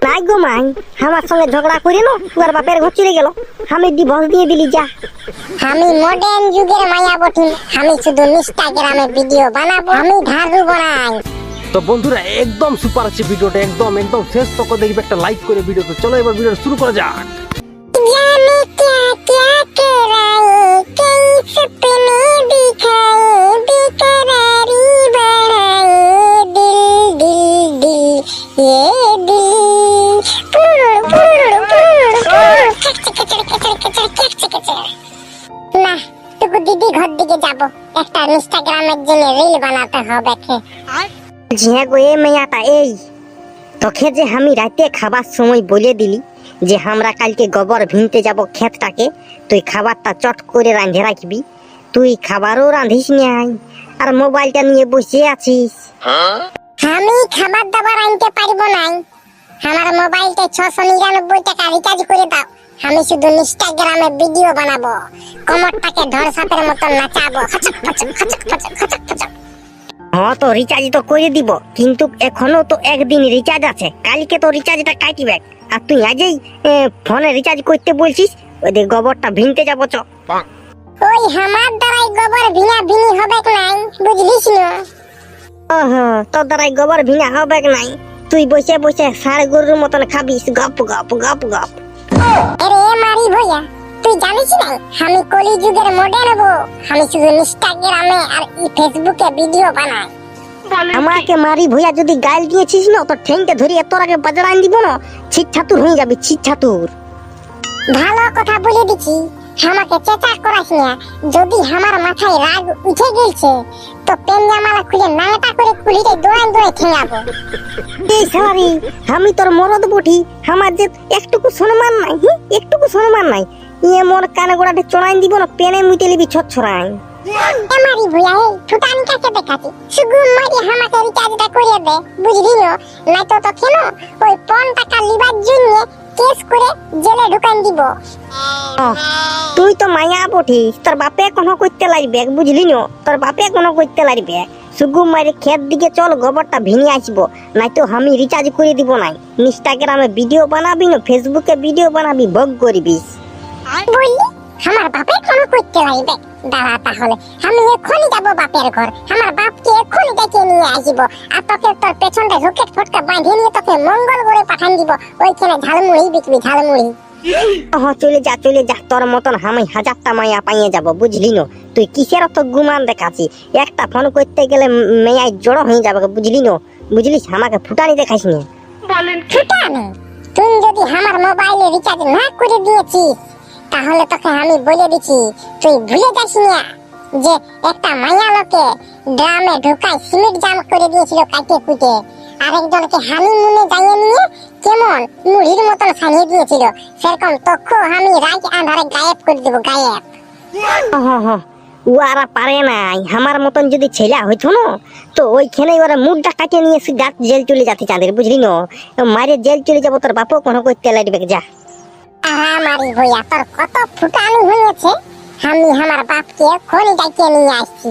নাই গো মাই, আমার সঙ্গে ঝগড়া করে না তোর বাপের ঘর চলে গেল, আমি ডিভোর্স দিয়ে দিলি যা। আমি মডার্ন যুগের মায়া বটি, আমি শুধু ইনস্টাগ্রামে ভিডিও বানাবো, আমি ধারু বানাই। তো বন্ধুরা একদম সুপার আছে ভিডিওটা, একদম একদম শেষ তক দেখবে, একটা লাইক করে ভিডিও। তো চলো এবার ভিডিও শুরু করা যাক। जाने क्या क्या कराए, कई सपने दिखाए, बेकरारी बढ़ाए, दिल दिल दिल ये दिल না টুকু দিদি ঘর দিকে যাবো, একটা ইনস্টাগ্রামের জন্য রিল বানাতে হবে। হ্যাঁ গো এ মেয়াটা, এই তোকে যে আমি রাতে খাবার সময় বলে দিলি যে আমরা কালকে গোবর ভিনতে যাব ক্ষেতটাকে, তুই খাবারটা চট করে রাঁধে রাখবি, তুই খাবারও রাঁধিস নাই আর মোবাইলটা নিয়ে বসে আছিস। আমি খাবার দাবার আনতে পারবো না, আমার মোবাইলটা 699 টাকা রিচার্জ করে দাও, আমি শুধু ইনস্টাগ্রামে ভিডিও বানাবো, কমরটাকে ধরসাপের মতো নাচাবো, খচক খচক খচক খচক খচক খচক। হ্যাঁ তো রিচার্জ তো করে দিব, কিন্তু এখনো তো একদিন রিচার্জ আছে, কালকে তো রিচার্জটা কাটিবে, আর তুই আজই ফোনে রিচার্জ করতে বলছিস, ওদের গোবরটা ভিনতে যাবো চ। ওই আমার দ্বারাই গোবর ভিনা ভিনি হবে নাই, বুঝলিস না? ওহো, তোর দ্বারাই গোবর ভিনা হবে নাই, তুই বসে বসে ষাঁড় গরুর মতন খাবিস, গপ গপ গপ গপ। আরে মারি ভইয়া, তুই জানিস না আমি কলি যুগের মডেল হবো, আমি শুধু ইনস্টাগ্রামে আর ফেসবুকে ভিডিও বানাই। আমাকে মারি ভইয়া যদি গাল দিয়েছিস না, তো ঠেংটা ধরিয়ে তোর আগে বাজারান দিব না, ছিট ছাতুর হয়ে যাবে, ছিট ছাতুর। ভালো কথা বলে দিছি, আমাকে চেঁচা করাস না, যদি আমার মাথায় রাগ উঠে গেছে তো পেন জামালা খুলে নাটা করে কুলিতে দোড়ান দোড়ে ঠেঙাবো। এই সারি, আমি তোর মরদ বটি, আমার যে একটুকু সম্মান নাই, একটুকু সম্মান নাই, ইয়ে মোর কানে গোড়াতে চড়াই দিব না, পেনে মুইতে লিবি ছড়ছড়াই। আমারই ভুয়া হে ফুটানি কাছে দেখাচ্ছি, সুগুম মারি আমাকে রিচার্জটা করিয়ে দে, বুঝলি না? নাই তো কেন ওই 5 টাকা লিবার জন্য কেস করে জেলে ঢুকান দিব। তুই তো মায়া বটিস, তোর বাপে কোনো করতে লাগবে, বুঝলি না? তোর বাপে কোনো করতে লাগবে, সুগুম মারি ক্ষেত দিকে চল, গোবরটা ভিনিয়ে আসবো, নাই তো আমি রিচার্জ করে দিব নাই, ইনস্টাগ্রামে ভিডিও বানাবি না, ফেসবুকে ভিডিও বানাবি, ভোগ করবিস। বললি আমার বাপে কোনো করতে লাগবে, দাঁড়া তাহলে আমি এক্ষুনি যাবো বাপের ঘর, আমার বাপকে এক্ষুনি ডেকে নিয়ে আসবো, আর তোকে তোর পেছনটা রকেট ফটকা বাঁধিয়ে নিয়ে তোকে মঙ্গল করে পাঠান দিব, ওইখানে ঝালমুড়ি বিকবি, ঝালমুড়ি। চলে যা চলে যা, তোর মতন আমি 1000টা মায়া পাইয়ে যাব, বুঝলি না? তুই কিসের অত গুমান দেখাচ্ছি, একটা ফোন করতে গেলে মেয়াই জড়ো হয়ে যাবে, বুঝলি না? বুঝলিস, আমাকে ফুটানি দেখাইস না। বলেন ফুটানি? তুই যদি আমার মোবাইলে রিচার্জ না করে দিয়েছিস তাহলে তোকে আমি বলে দিচ্ছি, তুই ভুলে যাস না যে একটা মায়া লোকে ড্রামে ঢোকায় সিমেন্ট জাম করে দিয়েছিল কাটে কুটে, আরেকজনকে হানিমুনে যাইয়ে নিয়ে কেমন মুড়ির মতন ছানিয়ে দিয়েছিল, সেরকম তোকে আমি রাত আঁধারে গায়েব করে দেবো, গায়েব। ওরা পারে নাই, আমার মতন যদি ছেলে হইতো না তো ওইখানে ওরা মুখটা কাটিয়ে নিয়ে জেল চলে যাচ্ছে চাঁদের, বুঝলি না? মারে জেল চলে যাবো, তোর বাপও কোনো করতে লাগবে যা। আমারই ভইয়া তোর কত ফুটানি হয়েছে, আমি আমার বাপকে ফোন ডাকিয়ে নিয়ে আসছি,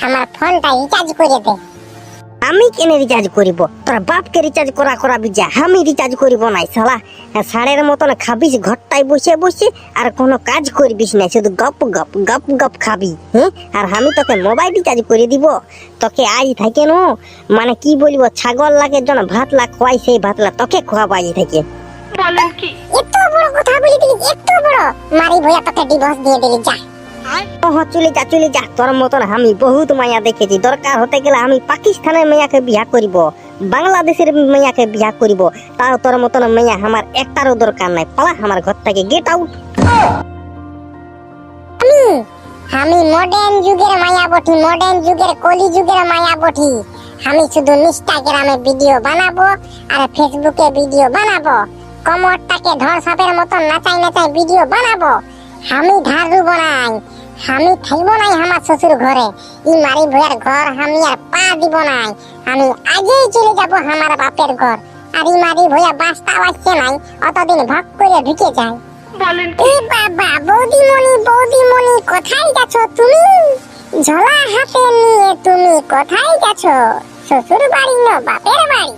আমার ফোনটা রিচার্জ করে দে। আমি কেন রিচার্জ করিব? তোর বাপকে রিচার্জ করাবি যা, আমি রিচার্জ করিব নাই। শালা ষাঁড়ের মতন খাবিস ঘরটায় বসে বসে, আর কোনো কাজ করবিস না, শুধু গপ গপ গপ গপ খাবি। হ্যাঁ, আর আমি তোকে মোবাইল রিচার্জ করে দিব, তোকে আজ থাকে না, মানে কি বলবো, ছাগল লাগে জন ভাত লা খোয়াই, সেই ভাত লা তোকে খোয়াবো আজ থেকে। বলেন কি? এত বড় কথা বলে দিলি, এত বড় মারি ভইয়া তোকে ডিভোর্স দিয়ে দিলি যা। চলে যা চলে যা, তোর মতন আমি বহুত মায়া দেখেছি, দরকার হতে গেলে আমি পাকিস্তানের মেয়াকে বিয়া করিব, বাংলাদেশের মেয়াকে বিয়া করিব, তাও তোর মতন মেয়া আমার একটারও দরকার নাই, পালা আমার ঘর থেকে, গেট আউট। আমি মডার্ন যুগের মায়া বটি, মডার্ন যুগের কলি যুগের মায়া বটি, আমি শুধু ইনস্টাগ্রামে ভিডিও বানাবো আর ফেসবুকে ভিডিও বানাবো, কমরটাকে ধরসাপের মতন নাচাই নাচাই ভিডিও বানাবো, আমি ধারু বানাই, আমি থাকবো নাই আমার শ্বশুর ঘরে, ই মারি ভইয়ার ঘর আমি আর পা দিব নাই, আমি আজই চলে যাব আমার বাপের ঘর, আর ই মারি ভইয়া বাসটা আসছে নাই, অতদিন ভাগ করে ঢুকে যায়। বলেন কি? বাবা, বৌদিমণি কোথায় গেছো তুমি? ঝোলা হাতে নিয়ে তুমি কোথায় গেছো? শ্বশুর বাড়ি না বাপের বাড়ি?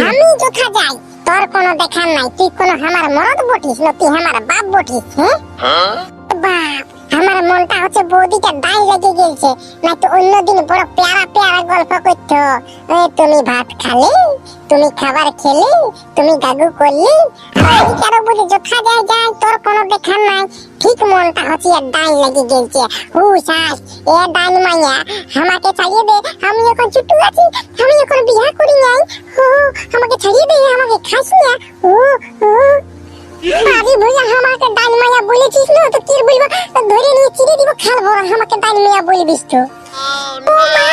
আমি যথা যাই তোর কোনো দেখার নাই, তুই কোনো আমার মরদ বটিস না, তুই আমার বাপ বটিস। হ্যাঁ বাপ, আমার মনটা হচ্ছে বৌদিটা দাই লেগে গেছে, না তো অন্যদিন বড় প্যারা প্যারা গল্প করতো। তুমি ভাত খালে, তুমি খাবার খেলে, তুমি গাগু করলে, আর কারো বলে যথা যায় যায়, তোর কোনো দেখার নাই। ঠিক মনটা হচ্ছে দাই লেগে গেছে। হুসাস এ ডাইন মাইয়া, আমাকে ছাড়িয়ে দে, আমি এখন ছুটু আছি, আমি এখন বিয়া করি নাই। আমাকে ছাড়িয়ে দে, আমাকে খাস না। আরে ভুইয়া, আমাকে ডাইন মাইয়া বলেছিস না তো কি বলবো, ধরে নিয়ে চিড়ে দিব খাল ভরা, আমাকে ডাইন মাইয়া বলবিস তো। ও মা,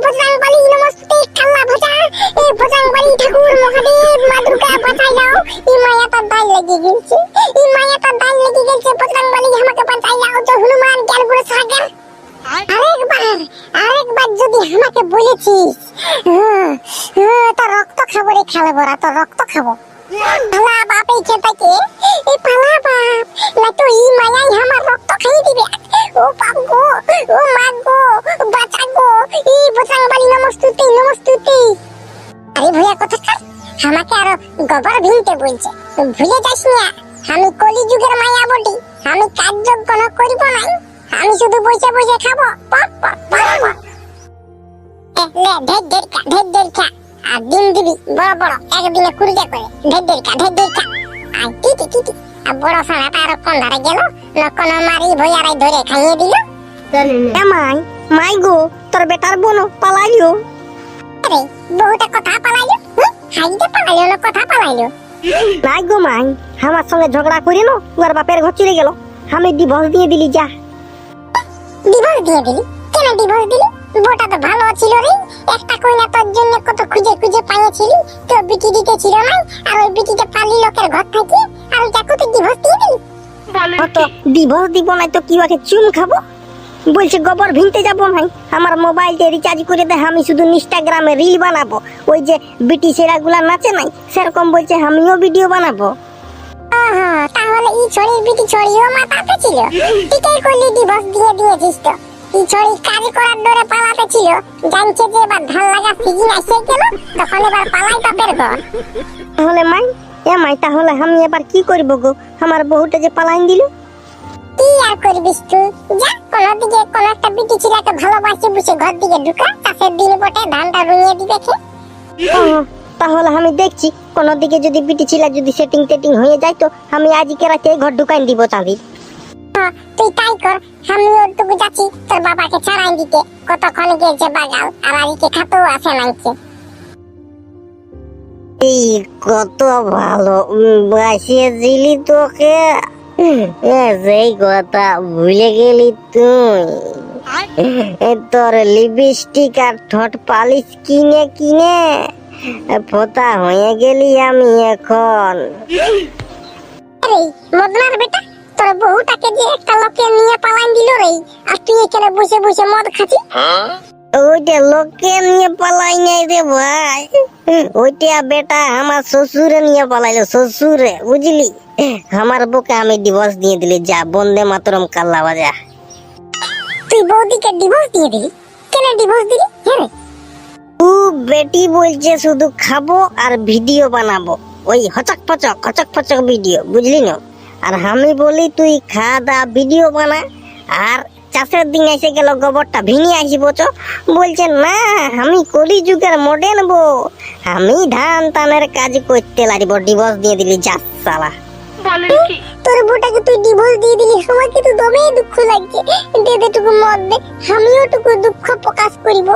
বজরংবলী নমস্তে কাল্লা ভজা, এ বজরংবলী ঠাকুর মহাদেব মা দুর্গা বাঁচাই দাও। এই মায়াটা ডাইন লেগে গেছে, এই মায়াটা ডাইন লেগে গেছে, বজরংবলী আমাকে বাঁচাই দাও, তো হনুমান জ্ঞানগুলো সাগর। আরেকবার যদি আমাকে বলেছিস, তো রক্ত খাবো রে খালে ভরা, তো রক্ত খাবো। পালা বাপ এই খেতাকে, এই পালা বাপ, না তো এই মায়াই আমার রক্ত খাইয়ে দিবে। ও বাপ গো, ও মা গো, বাঁচা গো, এই বজরংবলী নমস্তুতে নমস্তুতে। আরে ভুয়া কোথাকার, আমাকে আরো গোবর ভিনতে বলছে, ভুলে যাস না আমি কলিযুগের মায়া বটি, আমি কার্যজ্ঞ করিব নাই, আমি শুধু বসে বসে খাবো। লে ঢের খা, আর ডিম দিবি বড় বড়, একদিনে কুড়িটা করে, ঢের খা। আর টিটি আর বড় সানাটা আরো কোন ধারে গেল, নকন মারি ভইয়ারাই ধরে খাইয়ে দিল। মাই গো, তোর বেটার বোন পালাইলো। আরে বহুটা কথা পালাইলো, হাইতে পালাইলো না কথা পালাইলো। নাই গো মাই, আমার সঙ্গে ঝগড়া করি না, ওর বাপের ঘর চলে গেল, আমি ডিভোর্স দিয়ে দিলি। যা ডিভোর্স দিয়ে দিলি? কেন ডিভোর্স দিলি? বউটা তো ভালো ছিল রে, একটা কইনা তোর জন্য কত খুঁজে খুঁজে পাইয়েছিলি, তো বিটি দিতে ছিল না, আর ওই বিটিটা পালি লোকের ঘর থেকে, আর ওইটা কোথায় ডিভোর্স দিয়ে দিলি? তো ডিভোর্স দিব নাই তো কি ওকে চুম খাবো? বলছে গোবর ভিনতে যাবো নাই, আমার মোবাইলটা রিচার্জ করে দে, আমি শুধু ইনস্টাগ্রামে রিল বানাবো, ওই যে বিটি সেরাগুলা নাচে নাই সেরকম বলছে আমিও ভিডিও বানাবো। তাহলে এই ছড়ির বিটি ছড়িও মাথাতে ছিল, ঠিকই করলি ডিভোর্স দিয়ে দিয়েছিস তো। এই ছড়ি কাজ করার ডরে পালাতে ছিল, জানছে যে এবার ধান লাগা সিজন এসে গেল, তখন এবার পালাই বাপের ঘর। তাহলে মাই, তাহলে আমি এবার কি করবো গো, আমার বহুটা যে পালাইন দিল। কি আর করবিস তুই, যা কোনো দিকে কোন একটা বিটি ছিলাকে ভালোবাসে বসে ঘর দিকে ঢুকা, চাষের দিন বটে ধানটা রুইয়ে দিবে কে। তাহলে আমি দেখছি কোন দিকে যদি বিটি ছিলা যদি সেটিং টেটিং হয়ে যায় তো আমি আজকে রাতে ঘর ঢুকাই দিব চাঁদি। তুই তাই কর, আমি ওটুকু যাচ্ছি তোর বাবাকে ছাড়াই দিতে, কতক্ষণ গেছে বাগাল, আর আজকে খাতেও আসে নাইছে। এই কত ভালো বাসিয়েছিলি তোকে, সেই কথা ভুলে গেলি তুই। তোর লিপস্টিক আর ঠোঁট পালিশ কিনে কিনে ফোতা হয়ে গেলি আমি এখন। আরে মদনার বেটা, তোর বউটাকে যে একটা লোকে নিয়ে পালাইন দিল রে, আর তুই এখানে বসে বসে মদ খাচ্ছিস। ওইটা লোকে নিয়ে পালাই নাই রে ভাই, ওইটা বেটা আমার শ্বশুরে নিয়ে পালাইলো, শ্বশুরে বুঝলি। আমার বউকে আমি ডিভোর্স দিয়ে দিলি, যা বন্দে মাতরম কাল্লা বাজা। তুই বৌদিকে ডিভোর্স দিয়ে দিলি? কেন ডিভোর্স দিলি? হ্যাঁ ও বেটি বলছে শুধু খাবো আর ভিডিও বানাবো, ওই হচক ফচক ভিডিও, বুঝলি না। আর আমি বলি তুই খা দা ভিডিও বানা, আর চাষের দিন এসে গেল গোবরটা ভিঙে আসিব চ, বলছে না আমি কলিযুগের মডেল বউ, আমি ধান টানের কাজ করতে লাগবো। ডিভোর্স দিয়ে দিলি, যা শালা। তোর বউটাকে তুই ডিভোর্স দিয়ে দিলি, আমার কিন্তু দমে দুঃখ লাগছে। দেদেটুকু মদ দে, আমিও টুকু দুঃখ প্রকাশ করিব,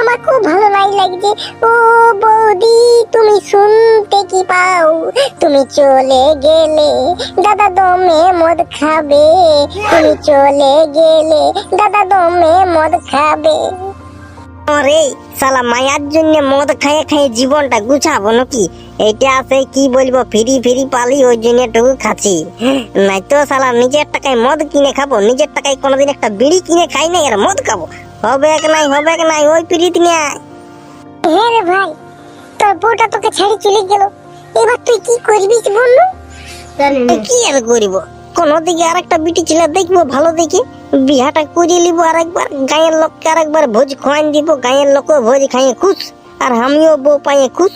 আমার খুব ভালো লাগছে। ও বৌদি তুমি শুনতে কি পাও, তুমি চলে গেলে দাদা দমে মদ খাবে, তুমি চলে গেলে দাদা দমে মদ খাবে। রে শালা মায়ার জন্য মদ খাইয়ে খাইয়ে জীবনটা গুছাবো নাকি? এটা আছে কি বলবো, ফিরি পালি ওই জন্য টুকু খাচ্ছি, নাই তো শালা নিজের টাকায় মদ কিনে খাবো, নিজের টাকায় কোনোদিন একটা বিড়ি কিনে খাই নাই আর মদ খাবো, হবে নাই ওই পিড়িতে নিয়ে। হ্যাঁ রে ভাই, তোর বউটা তোকে ছেড়ে চলে গেল, এবার তুই কি করবি বললু? কি আর করিব, কোন দিকে আরেকটা বিটি ছিল দেখবো ভালো দেখে, বিহাটা করিয়ে নিবো আরেকবার, গায়ের লোককে আরেকবার ভোজ খাওয়াই দিব, গায়ের লোক ভোজ খাইয়ে খুশ, আর আমিও বউ পাইয়ে খুশ।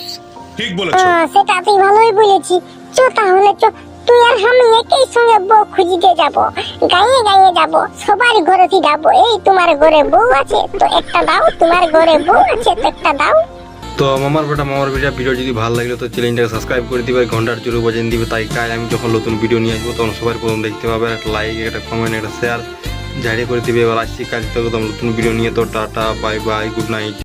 ঠিক বলেছো। সেটা তুই ভালোই বলেছি। চ তাহলে চ, তুই আর আমি একই সঙ্গে বউ খুঁজিতে যাব, গায়ে গায়ে যাব, সবার ঘরে যাব। এই তোমার ঘরে বউ আছে তো একটা দাও, তোমার ঘরে বউ আছে তো একটা দাও। তো মামার বেটা ভিডিও যদি ভালো লাগলো তো চ্যানেলটাকে সাবস্ক্রাইব করে দিবে, ঘন্টার জোরে বাজিয়ে দিবে, তাই কাজ আমি যখন নতুন ভিডিও নিয়ে আসবো তখন সবার প্রথম দেখতে পাবে। একটা লাইক, একটা কমেন্ট, একটা শেয়ার জারি করে দিবে। এবার আসছি কাজ তো নতুন ভিডিও নিয়ে। তো tata, bye bye, good night.